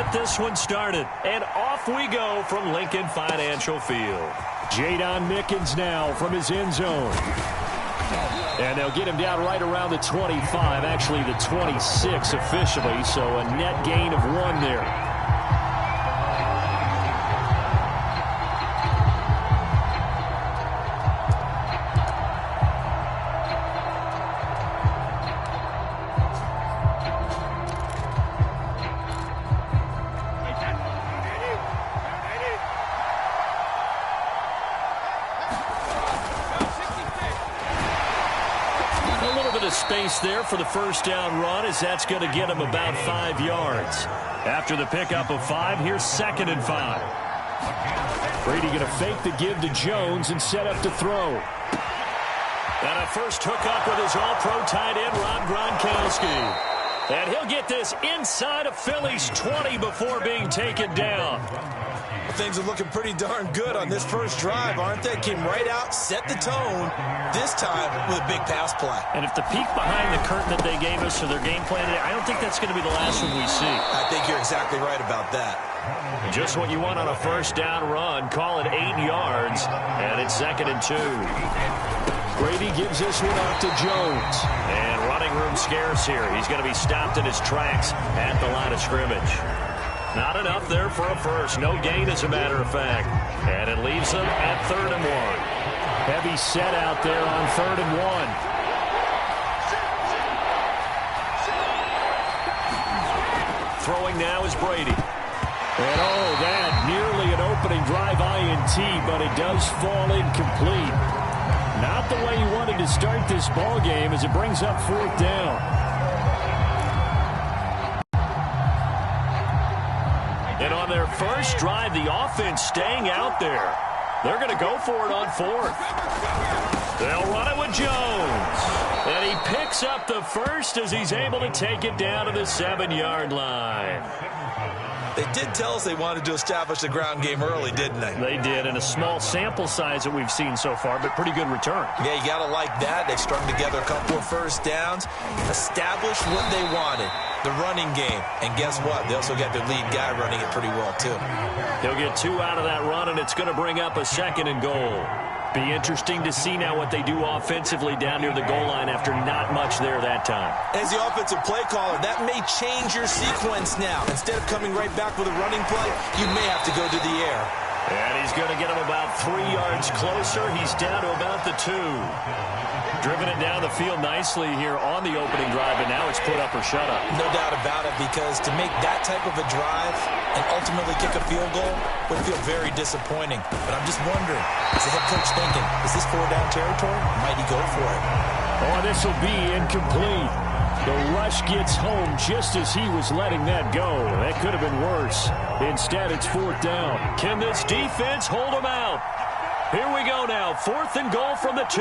get this one started. And off we go from Lincoln Financial Field. Jadon Mickens now from his end zone. And they'll get him down right around the 25, actually the 26 officially, so a net gain of 1 there. Space there for the first down run, as that's going to get him about 5 yards. After the pickup of 5, here's 2nd and 5. Brady going to fake the give to Jones and set up to throw. And a first hookup with his all-pro tight end, Rob Gronkowski. And he'll get this inside of Philly's 20 before being taken down. Things are looking pretty darn good on this first drive, aren't they? Came right out, set the tone, this time with a big pass play. And if the peek behind the curtain that they gave us for their game plan today, I don't think that's going to be the last one we see. I think you're exactly right about that. Just what you want on a first down run. Call it 8 yards, and it's 2nd and 2. Brady gives this one out to Jones. And running room scarce here. He's going to be stopped in his tracks at the line of scrimmage. Not enough there for a first. No gain, as a matter of fact. And it leaves them at 3rd and 1. Heavy set out there on 3rd and 1. Throwing now is Brady. And that nearly an opening drive INT, but it does fall incomplete. Not the way he wanted to start this ball game, as it brings up 4th down. And on their first drive, the offense staying out there. They're going to go for it on 4th. They'll run it with Jones. And he picks up the first as he's able to take it down to the 7-yard line. They did tell us they wanted to establish the ground game early, didn't they? They did, in a small sample size that we've seen so far, but pretty good return. Yeah, you got to like that. They strung together a couple of first downs, established what they wanted, the running game. And guess what? They also got their lead guy running it pretty well, too. He'll get 2 out of that run, and it's going to bring up a 2nd and goal. Be interesting to see now what they do offensively down near the goal line after not much there that time. As the offensive play caller, that may change your sequence now. Instead of coming right back with a running play, you may have to go to the air. And he's going to get him about 3 yards closer. He's down to about the 2. Driven it down the field nicely here on the opening drive, and now it's put up or shut up. No doubt about it, because to make that type of a drive and ultimately kick a field goal would feel very disappointing. But I'm just wondering, is the head coach thinking, is this 4-down territory? Might he go for it? Oh, this will be incomplete. The rush gets home just as he was letting that go. That could have been worse. Instead, it's 4th down. Can this defense hold him out? Here we go now. 4th and goal from the 2.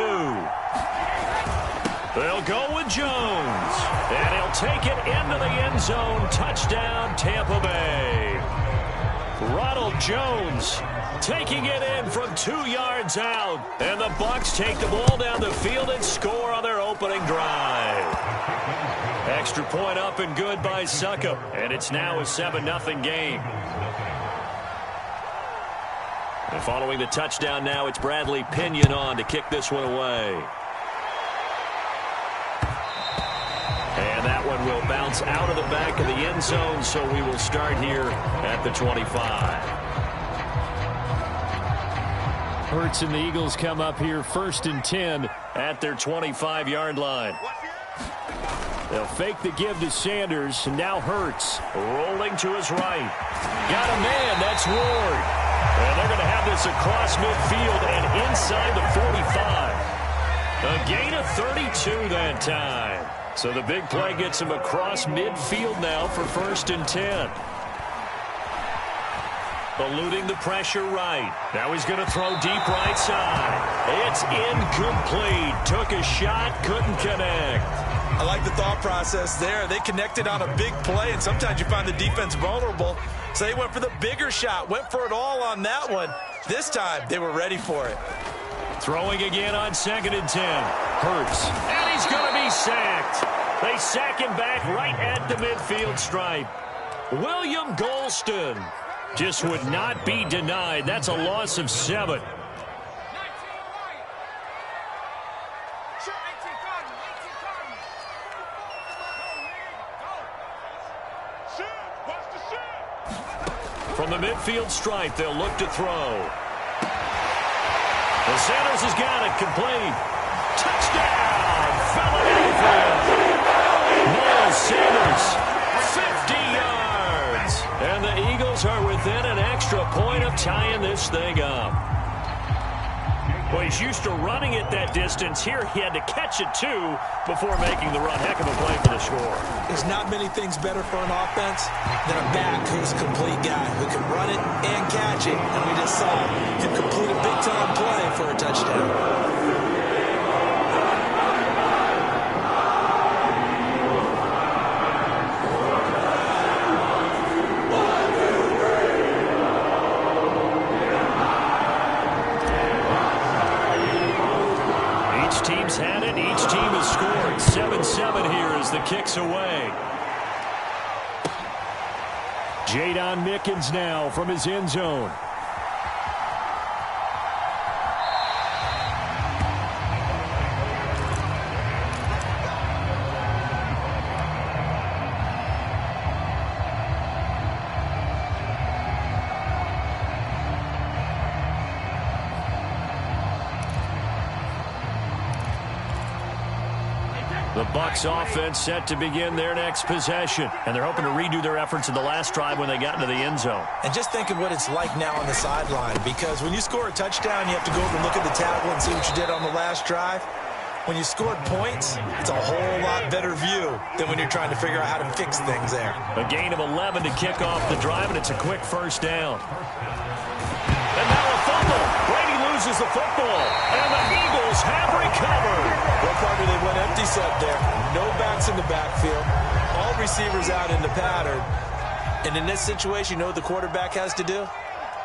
They'll go with Jones. And he'll take it into the end zone. Touchdown, Tampa Bay. Ronald Jones taking it in from 2 yards out. And the Bucs take the ball down the field and score on their opening drive. Extra point up and good by Succop. And it's now a 7-0 game. And following the touchdown now, it's Bradley Pinion on to kick this one away. And that one will bounce out of the back of the end zone, so we will start here at the 25. Hurts and the Eagles come up here 1st and 10 at their 25-yard line. They'll fake the give to Sanders, and now Hurts rolling to his right. Got a man, that's Ward. And they're going to have this across midfield and inside the 45. A gain of 32 that time. So the big play gets him across midfield now for 1st and 10. Eluding the pressure right. Now he's going to throw deep right side. It's incomplete. Took a shot, couldn't connect. I like the thought process there. They connected on a big play, and sometimes you find the defense vulnerable. So they went for the bigger shot, went for it all on that one. This time, they were ready for it. Throwing again on 2nd and 10. Hurts. And he's going to be sacked. They sack him back right at the midfield stripe. William Golston just would not be denied. That's a loss of 7. From the midfield stripe, they'll look to throw. And Sanders has got it complete. Touchdown, Philadelphia. Miles Sanders, 50 yards. And the Eagles are within an extra point of tying this thing up. Well, he's used to running it that distance. Here he had to catch it, too, before making the run. Heck of a play for the score. There's not many things better for an offense than a back who's a complete guy, who can run it and catch it. And we just saw him complete a big-time play for a touchdown. Had it. Each team has scored. 7-7 here as the kick's away. Jadon Mickens now from his end zone. The Bucs offense set to begin their next possession. And they're hoping to redo their efforts in the last drive when they got into the end zone. And just think of what it's like now on the sideline. Because when you score a touchdown, you have to go over and look at the tablet and see what you did on the last drive. When you scored points, it's a whole lot better view than when you're trying to figure out how to fix things there. A gain of 11 to kick off the drive, and it's a quick first down. And now a fumble. Brady loses the football, and the Eagles have recovered. Well, partner, they went empty set there. No backs in the backfield. All receivers out in the pattern. And in this situation, you know what the quarterback has to do?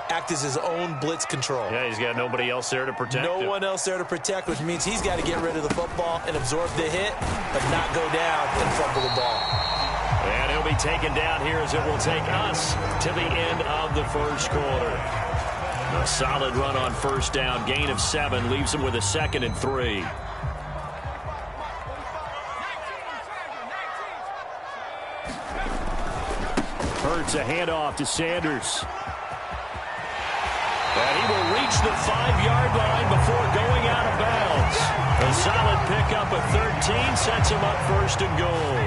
Act as his own blitz control. Yeah, he's got nobody else there to protect him. No one else there to protect, which means he's got to get rid of the football and absorb the hit, but not go down and fumble the ball. And he'll be taken down here as it will take us to the end of the first quarter. A solid run on first down. Gain of 7 leaves him with a 2nd and 3. Hurts a handoff to Sanders. And he will reach the 5-yard line before going out of bounds. A solid pickup at 13 sets him up 1st and goal.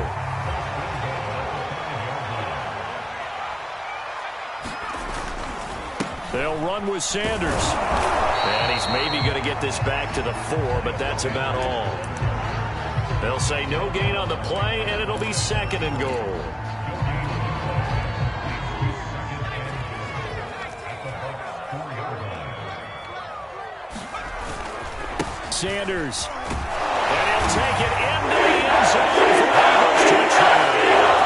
They'll run with Sanders. And he's maybe going to get this back to the 4, but that's about all. They'll say no gain on the play, and it'll be 2nd and goal. Sanders. And he'll take it into the end zone for Eagles touchdown.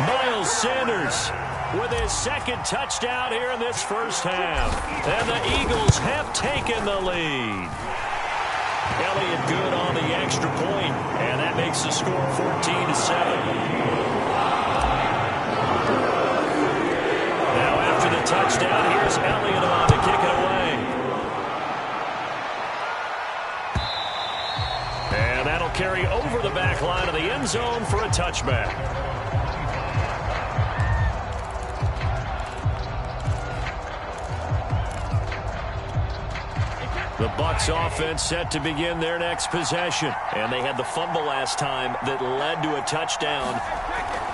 Miles Sanders with his 2nd touchdown here in this first half. And the Eagles have taken the lead. Elliott good on the extra point, and that makes the score 14-7. Now after the touchdown, here's Elliott on to kick it away. And that'll carry over the back line of the end zone for a touchback. The Bucs offense set to begin their next possession. And they had the fumble last time that led to a touchdown.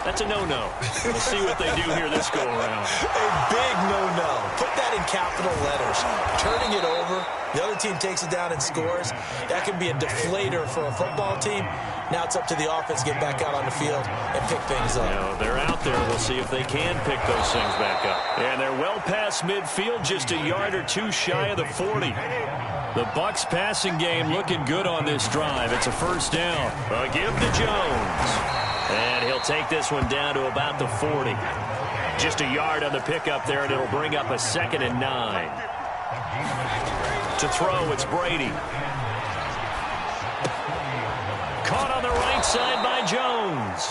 That's a no-no. We'll see what they do here this go-around. A big no-no. Put that in capital letters. Turning it over, the other team takes it down and scores. That can be a deflator for a football team. Now it's up to the offense to get back out on the field and pick things up. Now, they're out there. We'll see if they can pick those things back up. And they're well past midfield, just a yard or two shy of the 40. The Bucs passing game looking good on this drive. It's a first down. A give to Jones. And he'll take this one down to about the 40. Just a yard on the pickup there, and it'll bring up a 2nd and 9. To throw, it's Brady. Caught on the right side by Jones.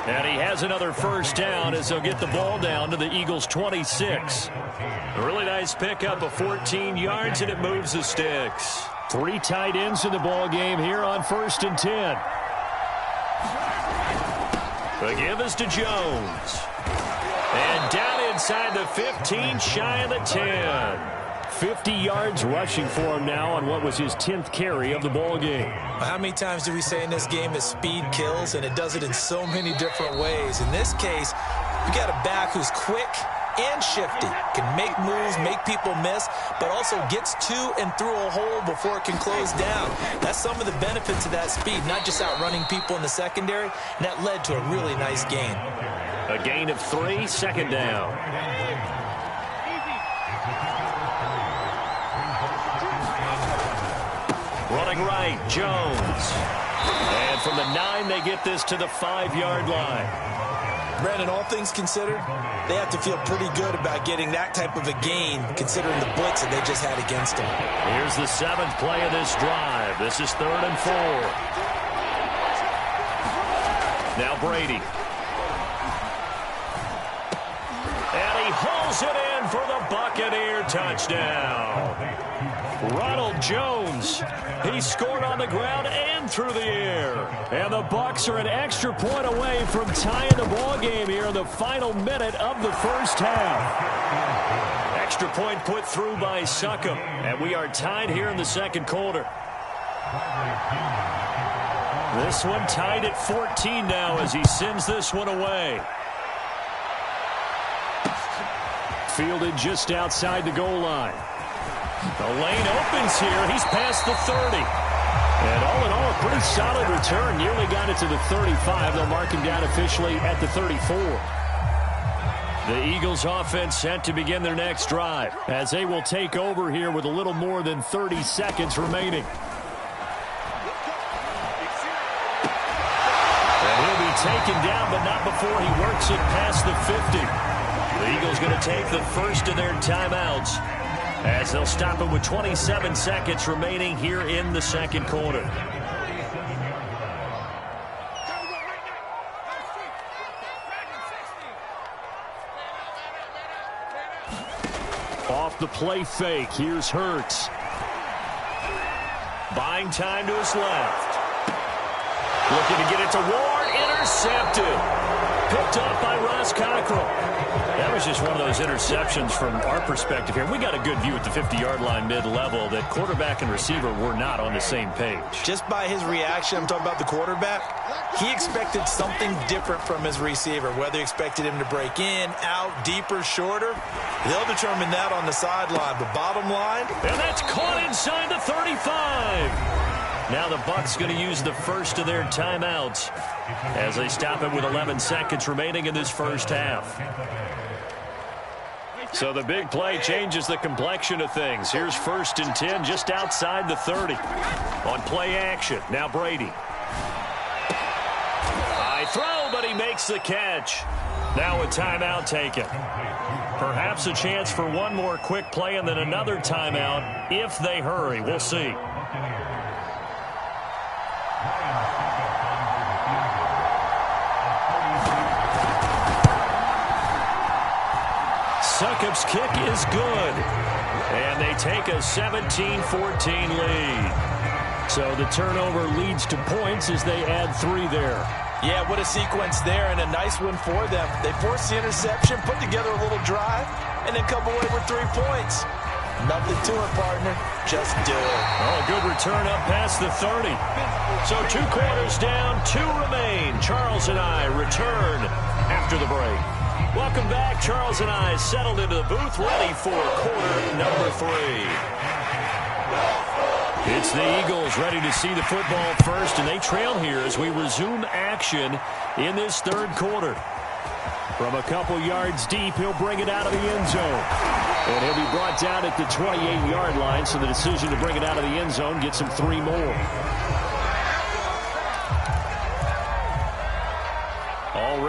And he has another first down as they'll get the ball down to the Eagles' 26. A really nice pickup of 14 yards, and it moves the sticks. 3 tight ends in the ball game here on 1st and 10. The give is to Jones. And down inside the 15, shy of the 10. 50 yards rushing for him now on what was his 10th carry of the ball game. How many times do we say in this game that speed kills, and it does it in so many different ways? In this case, we got a back who's quick and shifty, can make moves, make people miss, but also gets to and through a hole before it can close down. That's some of the benefits of that speed, not just outrunning people in the secondary, and that led to a really nice gain. A gain of 3, second down. Running right, Jones. And from the 9, they get this to the 5-yard line. Brandon, all things considered, they have to feel pretty good about getting that type of a gain, considering the blitz that they just had against them. Here's the 7th play of this drive. This is 3rd and 4. Now Brady. And he hauls it in for the Buccaneer touchdown. Ronald Jones, he scored on the ground and through the air. And the Bucs are an extra point away from tying the ball game here in the final minute of the first half. Extra point put through by Succop, and we are tied here in the second quarter. This one tied at 14 now as he sends this one away. Fielded just outside the goal line. The lane opens here. He's past the 30. And all in all, a pretty solid return. Nearly got it to the 35. They'll mark him down officially at the 34. The Eagles offense set to begin their next drive as they will take over here with a little more than 30 seconds remaining. And he'll be taken down, but not before he works it past the 50. The Eagles going to take the first of their timeouts as they'll stop it with 27 seconds remaining here in the second quarter. Off the play fake, here's Hurts. Buying time to his left. Looking to get it to Ward, intercepted. Picked up by Ross Cockrell. That was just one of those interceptions from our perspective here. We got a good view at the 50-yard line mid-level that quarterback and receiver were not on the same page. Just by his reaction, I'm talking about the quarterback, he expected something different from his receiver, whether he expected him to break in, out, deeper, shorter. They'll determine that on the sideline. But bottom line, and that's caught inside the 35. Now the Bucs going to use the first of their timeouts as they stop it with 11 seconds remaining in this first half. So the big play changes the complexion of things. Here's 1st and 10 just outside the 30. On play action, now Brady. High throw, but he makes the catch. Now a timeout taken. Perhaps a chance for one more quick play and then another timeout if they hurry. We'll see. Succop's kick is good. And they take a 17-14 lead. So the turnover leads to points as they add 3 there. Yeah, what a sequence there, and a nice one for them. They forced the interception, put together a little drive, and then come away with 3 points. Nothing to it, partner. Just do it. Oh, good return up past the 30. So 2 quarters down, 2 remain. Charles and I return after the break. Welcome back. Charles and I settled into the booth, ready for quarter number 3. It's the Eagles ready to see the football first, and they trail here as we resume action in this third quarter. From a couple yards deep, he'll bring it out of the end zone. And he'll be brought down at the 28-yard line, so the decision to bring it out of the end zone gets him 3 more.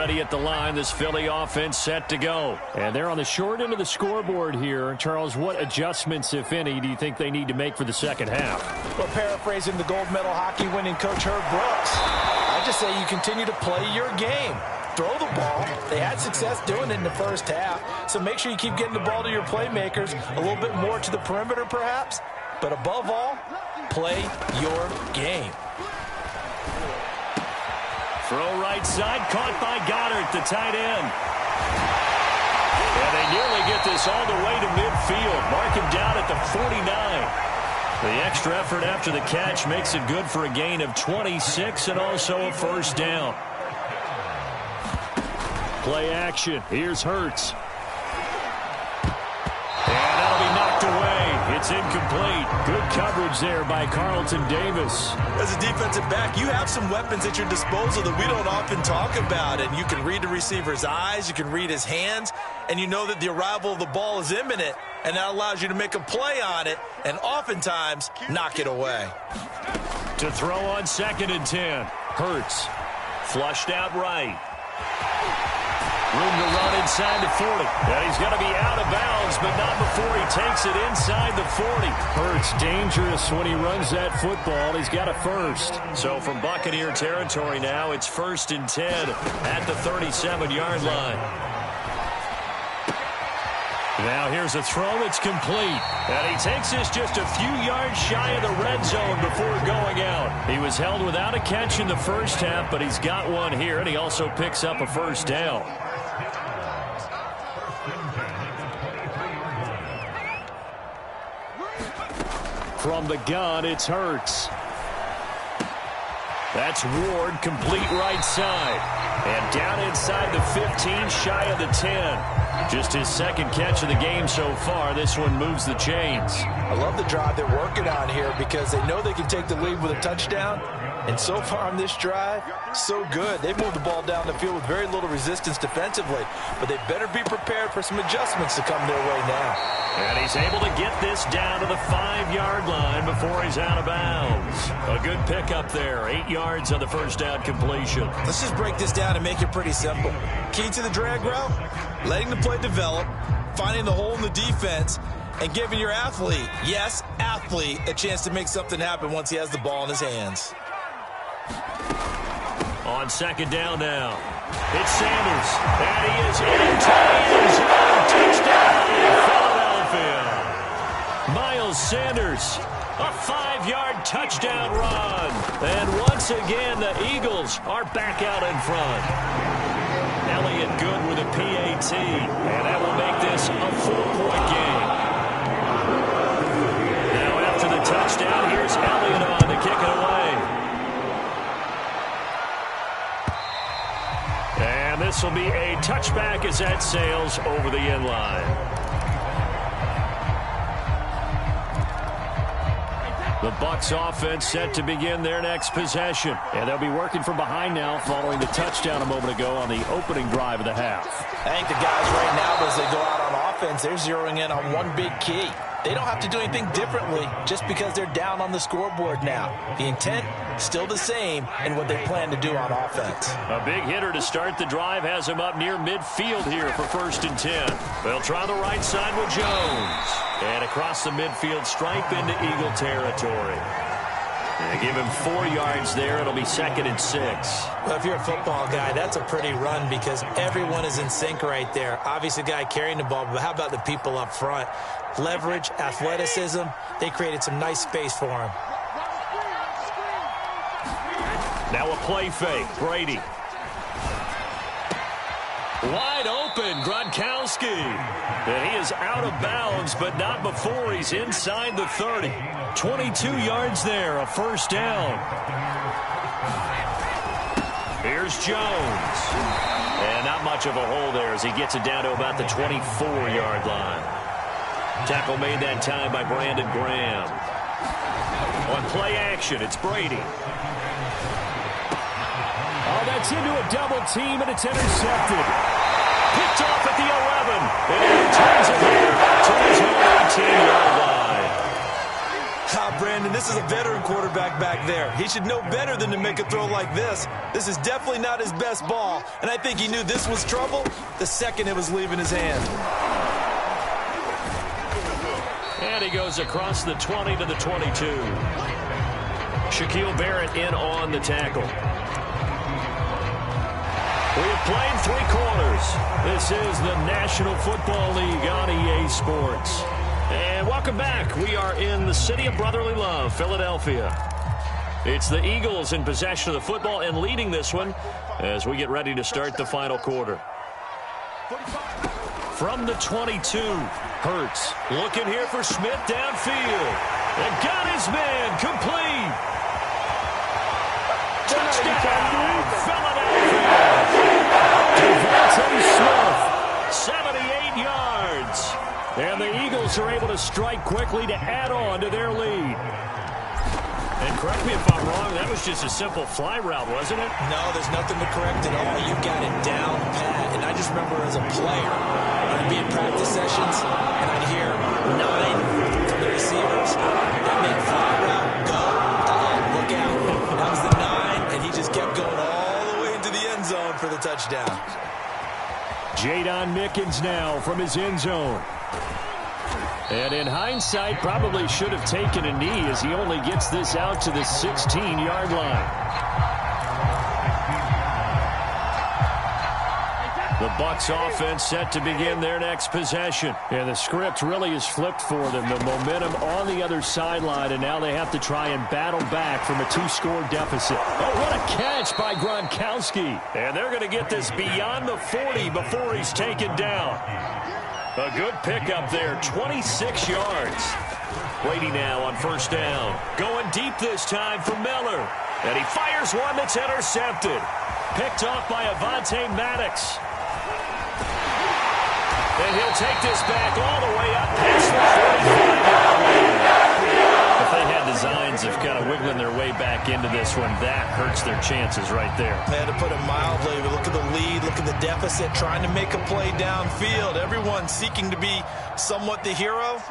ready at the line. This Philly offense set to go. And they're on the short end of the scoreboard here. Charles, what adjustments, if any, do you think they need to make for the second half? Well, paraphrasing the gold medal hockey winning coach Herb Brooks, I just say you continue to play your game. Throw the ball. They had success doing it in the first half. So make sure you keep getting the ball to your playmakers, a little bit more to the perimeter perhaps. But above all, play your game. Throw right side, caught by Goddard, the tight end. And they nearly get this all the way to midfield. Mark him down at the 49. The extra effort after the catch makes it good for a gain of 26 and also a first down. Play action. Here's Hurts. And that'll be knocked away. It's incomplete. Good coverage there by Carlton Davis. As a defensive back, you have some weapons at your disposal that we don't often talk about. And you can read the receiver's eyes, you can read his hands, and you know that the arrival of the ball is imminent, and that allows you to make a play on it and oftentimes knock it away. To throw on 2nd and 10. Hurts. Flushed out right. Room to run inside the 40. And he's going to be out of bounds, but not before he takes it inside the 40. Hurts dangerous when he runs that football. He's got a first. So from Buccaneer territory now, it's 1st and 10 at the 37-yard line. Now here's a throw. It's complete. And he takes this just a few yards shy of the red zone before going out. He was held without a catch in the first half, but he's got one here, and he also picks up a first down. From the gun, it's Hurts. That's Ward, complete right side. And down inside the 15, shy of the 10. Just his second catch of the game so far. This one moves the chains. I love the drive they're working on here because they know they can take the lead with a touchdown. And so far on this drive, so good. They've moved the ball down the field with very little resistance defensively. But they better be prepared for some adjustments to come their way now. And he's able to get this down to the 5-yard line before he's out of bounds. A good pickup there. 8 yards on the first down completion. Let's just break this down and make it pretty simple. Key to the drag route, letting the play develop, finding the hole in the defense, and giving your athlete, yes, athlete, a chance to make something happen once he has the ball in his hands. On 2nd down now, it's Sanders. And he is into the end zone. Touchdown, Philadelphia. Miles Sanders, a 5-yard touchdown run. And once again, the Eagles are back out in front. Elliott good with a PAT. And that will make this a 4-point game. Now after the touchdown, here's Elliott on to kick it away. And this will be a touchback as that sails over the end line. The Bucs offense set to begin their next possession. And they'll be working from behind now following the touchdown a moment ago on the opening drive of the half. I think the guys right now, as they go out on offense, they're zeroing in on one big key. They don't have to do anything differently just because they're down on the scoreboard now. The intent, still the same in what they plan to do on offense. A big hitter to start the drive has him up near midfield here for 1st and 10. They'll try the right side with Jones. And across the midfield stripe into Eagle territory. They give him 4 yards there. It'll be 2nd and 6. Well, if you're a football guy, that's a pretty run because everyone is in sync right there. Obviously, the guy carrying the ball, but how about the people up front? Leverage, athleticism, they created some nice space for him. Now a play fake. Brady. Wide open, Gronkowski. And he is out of bounds, but not before he's inside the 30. 22 yards there, a first down. Here's Jones. And not much of a hole there as he gets it down to about the 24-yard line. Tackle made that time by Brandon Graham. On play action, it's Brady. Oh, that's into a double team, and it's intercepted. Picked off at the 11. And he returns it here to his own 18-yard line. Brandon, This is a veteran quarterback back there. He should know better than to make a throw like this. This is definitely not his best ball, and I think he knew this was trouble the second it was leaving his hand. And he goes across the 20 to the 22. Shaquille Barrett in on the tackle. We have played 3 quarters. This is the National Football League on EA Sports. And welcome back. We are in the city of brotherly love, Philadelphia. It's the Eagles in possession of the football and leading this one as we get ready to start the final quarter. From the 22, Hurts looking here for Smith downfield. And got his man complete. Touchdown, Philadelphia. Devontae Smith, 78 yards. And the Eagles are able to strike quickly to add on to their lead. And correct me if I'm wrong, that was just a simple fly route, wasn't it? No, there's nothing to correct at all. You got it down pat. And I just remember as a player, I'd be in practice sessions, and I'd hear 9 from the receivers. That meant fly route, go, look out. That was the 9, and he just kept going all the way into the end zone for the touchdown. Jadon Mickens now from his end zone. And in hindsight, probably should have taken a knee as he only gets this out to the 16-yard line. The Bucs offense set to begin their next possession. And the script really is flipped for them. The momentum on the other sideline, and now they have to try and battle back from a 2-score deficit. Oh, what a catch by Gronkowski. And they're going to get this beyond the 40 before he's taken down. A good pickup there, 26 yards. Brady now on first down. Going deep this time for Miller. And he fires one that's intercepted. Picked off by Avonte Maddox. And he'll take this back all the way up past the 45-yard line. If they had designs of kind of wiggling their way back into this one, that hurts their chances right there. They had to put it mildly. Look at the lead, look at the deficit, trying to make a play downfield. Everyone seeking to be somewhat the hero.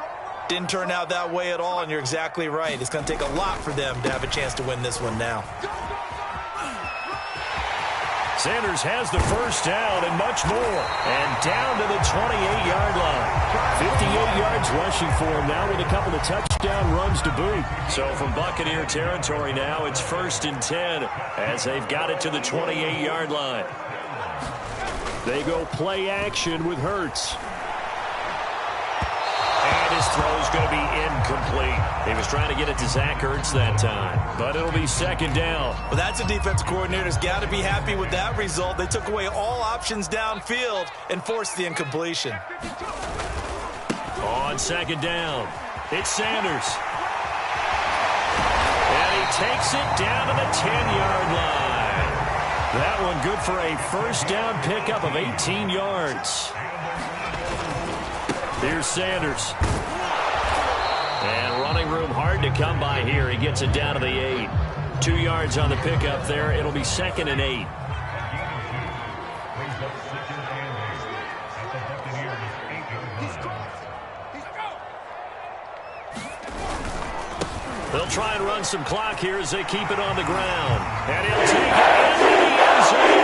Didn't turn out that way at all, and you're exactly right. It's going to take a lot for them to have a chance to win this one now. Sanders has the first down and much more. And down to the 28-yard line. 58 yards rushing for him now with a couple of touchdown runs to boot. So from Buccaneer territory now, it's 1st and 10 as they've got it to the 28-yard line. They go play action with Hurts. And his throw's going to be incomplete. He was trying to get it to Zach Ertz that time, but it'll be 2nd down. Well, that's a defensive coordinator's got to be happy with that result. They took away all options downfield and forced the incompletion. On 2nd down, it's Sanders. And he takes it down to the 10-yard line. That one good for a first down pickup of 18 yards. Here's Sanders. And running room hard to come by here. He gets it down to the 8. 2 yards on the pickup there. It'll be 2nd and 8. They'll try and run some clock here as they keep it on the ground. And he'll take it into the end zone.